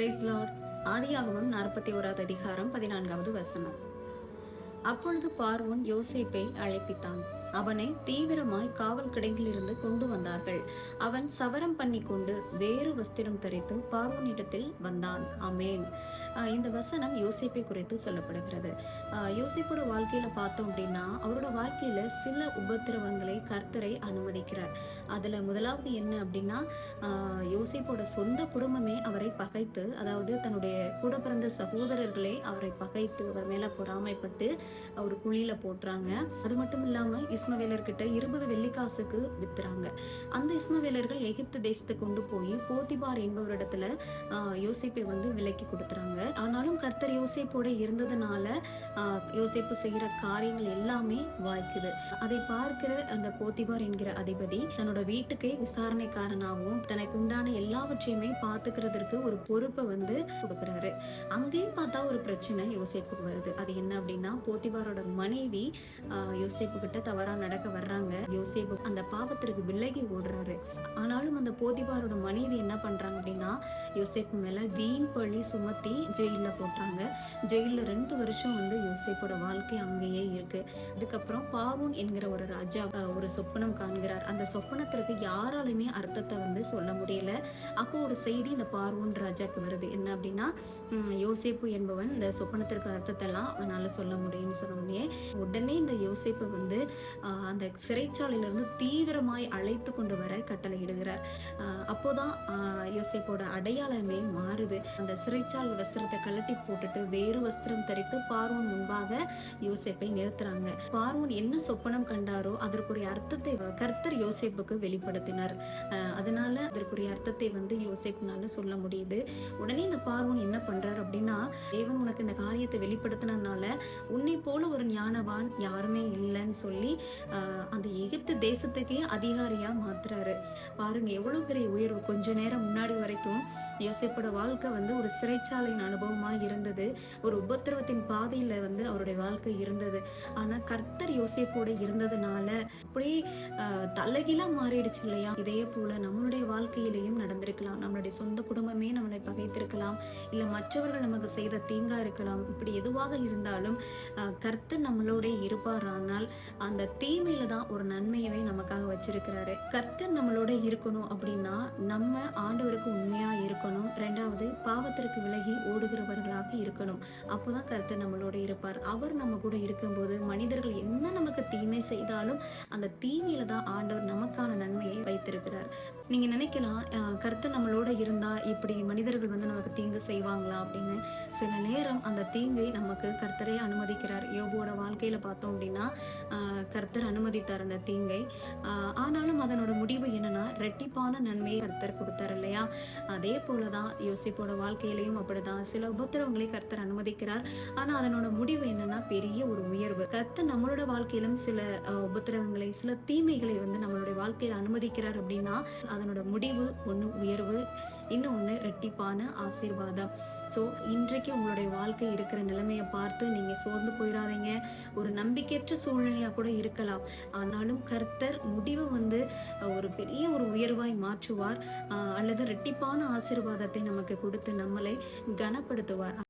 Price Lord. ஆதியாகமம் 41வது அதிகாரம் 14வது வசனம். அப்பொழுது பார்வோன் யோசேப்பை அழைப்பித்தான். அவனை தீவிரமாய் காவல் கிடங்கிலிருந்து கொண்டு வந்தார்கள். அவன் சவரம் பண்ணி கொண்டு வேறு வஸ்திரம் தரித்து பார்வோனிடத்தில் வந்தான். ஆமென். இந்த வசனம் யோசேப்பை குறித்து சொல்லப்படுகிறது. யோசேப்போட வாழ்க்கையில பார்த்தோம் அப்படின்னா, அவரோட வாழ்க்கையில சில உபத்திரவங்களை கர்த்தரை அனுமதிக்கிறார். அதுல முதலாவது என்ன அப்படின்னா, யோசேப்போட சொந்த குடும்பமே அவரை பகைத்து, அதாவது தன்னுடைய கூட பிறந்த சகோதரர்களே அவரை பகைத்து அவர் மேல பொறாமைப்பட்டு ஒரு குழியில போட்டுறாங்க. அது மட்டும் இல்லாம இஸ்மவேலர்கிட்ட 20 வெள்ளிக்காசுக்கு வித்துறாங்க. அந்த இஸ்மவேலர்கள் எகிப்து தேசத்துக்கு கொண்டு போய் போத்திபார் என்பவரிடத்துல யோசேப்பை விலக்கி கொடுத்துறாங்க. ஆனாலும் கர்த்தர் யோசேப்போட இருந்ததுனால யோசேப்பு செய்கிற காரியங்கள் எல்லாமே வாய்க்குது. அதை பார்க்கிற அந்த போத்திபார் என்கிற அதிபதி தன்னோட வீட்டுக்கே விசாரணைக்காரனாகவும் தனக்கு உண்டான எல்லாவற்றையுமே பார்த்துக்கிறதுக்கு ஒரு பொறுப்பை கொடுக்குறாரு. அங்கேயும் பார்த்தா ஒரு பிரச்சனை யோசேப்புக்கு வருது. அது என்ன அப்படின்னா, போத்திபாரோட மனைவி யோசேப்பு கிட்ட தவறா நடக்க வர்றாங்க. யோசேப்பு அந்த பாவத்திற்கு விலகி ஓடுறாரு. ஆனாலும் அந்த போத்திபாரோட மனைவி என்ன பண்றாங்க அப்படின்னா, யோசேப்பு மேல வீண் பழி சுமத்தி ஜெயில போட்டாங்க. ஜெயில 2 வருஷம் யோசேப்போட வாழ்க்கை அங்கேயே இருக்கு. அதுக்கப்புறம் பார்வோன் என்கிற ஒரு ராஜா ஒரு சொப்பனம் காண்கிறார். அந்த சொப்பனத்திற்கு யாராலுமே அர்த்தத்தை சொல்ல முடியல. அப்போ ஒரு செய்தி இந்த பார்வோன் ராஜாக்கு வருது. என்ன அப்படின்னா, யோசேப்பு என்பவன் இந்த சொப்பனத்திற்கு அர்த்தத்தை எல்லாம் அவனால சொல்ல முடியும்னு சொன்னோடனே உடனே இந்த யோசேப்பு அந்த சிறைச்சாலையிலிருந்து தீவிரமாய் அழைத்து கொண்டு வர கட்டளையிடுகிறார். அப்போதான் யோசேப்போட அடையாளமே மாறுது. அந்த சிறைச்சாலை வஸ்திரத்தை கழட்டி போட்டுட்டு வேறு வஸ்திரம் தரித்து பார்வோன் முன்பாக யோசேப்பை நிறுத்துறாங்க. பார்வோன் என்ன சொப்பனம் கண்டாரோ அதற்குரிய அர்த்தத்தை கர்த்தர் யோசேப்புக்கு வெளிப்படுத்தினார். அதனால அதற்குரிய அர்த்தத்தை யோசேப்புனால சொல்ல முடியுது. உடனே இந்த பார்வோன் என்ன பண்றாரு அப்படின்னா, தேவன் உனக்கு இந்த காரியத்தை வெளிப்படுத்தினதுனால உன்னை போல ஒரு ஞானவான் யாருமே இல்லைன்னு சொல்லி அந்த எகிப்து தேசத்துக்கே அதிகாரியா மாத்துறாரு. பாருங்க எவ்வளவு பெரிய உயர்வு. கொஞ்ச நேரம் முன்னாடி வரைக்கும் யோசேப்போட வாழ்க்கை ஒரு சிறைச்சாலையின் அனுபவமா இருந்தது. ஒரு உபத்திரவத்தின் பாதையில அவருடைய வாழ்க்கை இருந்தது. ஆனா கர்த்தர் யோசேப்போட இருந்ததுனால அப்படியே தலைகீழா மாறிடுச்சு இல்லையா? இதே போல நம்மளுடைய வாழ்க்கையிலையும் நடந்திருக்கலாம். நம்மளுடைய சொந்த குடும்பமே நம்மளை பகைத்திருக்கலாம், இல்ல மற்றவர்கள் நமக்கு செய்த தீங்கா இருக்கலாம். இப்படி எதுவாக இருந்தாலும் கர்த்தர் நம்மளோட இருப்பாரானால் அந்த தீமையில தான் ஒரு நன்மையவே நமக்காக வச்சிருக்கிறாரு. கர்த்தர் நம்மளோட இருக்கணும் அப்படின்னா நம்ம ஆண்டவருக்கு உண்மையா இருக்கணும். 2வது பாவத்திற்கு விலகி ஓடுகிறவர்களாக இருக்கணும். அப்போதான் கர்த்தர் நம்மளோட இருப்பார். அவர் நம்ம கூட இருக்கும்போது மனிதர்கள் என்ன நமக்கு தீமை செய்தாலும் அந்த தீமையில தான் ஆண்டவர் நமக்கான நன்மையை வைத்திருக்கிறார். நீங்க நினைக்கலாம், கர்த்தர் நம்மளோட இருந்தா இப்படி மனிதர்கள் நமக்கு தீங்கு செய்வாங்களா அப்படின்னு. சில நேரம் அந்த தீங்கை நமக்கு கர்த்தரே அனுமதிக்கிறார். யோபோட வாழ்க்கையில பார்த்தோம் அப்படின்னா, கர்த்தர் அனுமதித்தார் அந்த தீங்கை. ஆனாலும் அதனோட முடிவு என்னன்னா, ரெட்டிப்பான நன்மையை கர்த்தர் கொடுத்தார் இல்லையா? அதே போலதான் யோசேப்போட வாழ்க்கையிலையும் அப்படிதான் சில உபத்திரவங்களை கர்த்தர் அனுமதிக்கிறார். ஆனா அதனோட முடிவு என்னன்னா, பெரிய ஒரு உயர்வு. கர்த்தர் நம்மளோட வாழ்க்கையிலும் சில உபத்திரவங்களை, சில தீமைகளை நம்மளுடைய வாழ்க்கையில அனுமதிக்கிறார் அப்படின்னா அதனோட முடிவு ஒண்ணு உயர்வு, இன்னொன்னு ரெட்டிப்பான ஆசீர்வாதம். ஸோ இன்றைக்கு உங்களுடைய வாழ்க்கை இருக்கிற நிலைமையை பார்த்து நீங்கள் சோர்ந்து போயிடாதீங்க. ஒரு நம்பிக்கையற்ற சூழ்நிலையாக கூட இருக்கலாம். ஆனாலும் கர்த்தர் முடிவு ஒரு பெரிய ஒரு உயர்வாய் மாற்றுவார், அல்லது ரெட்டிப்பான ஆசீர்வாதத்தை நமக்கு கொடுத்து நம்மளை கனப்படுத்துவார்.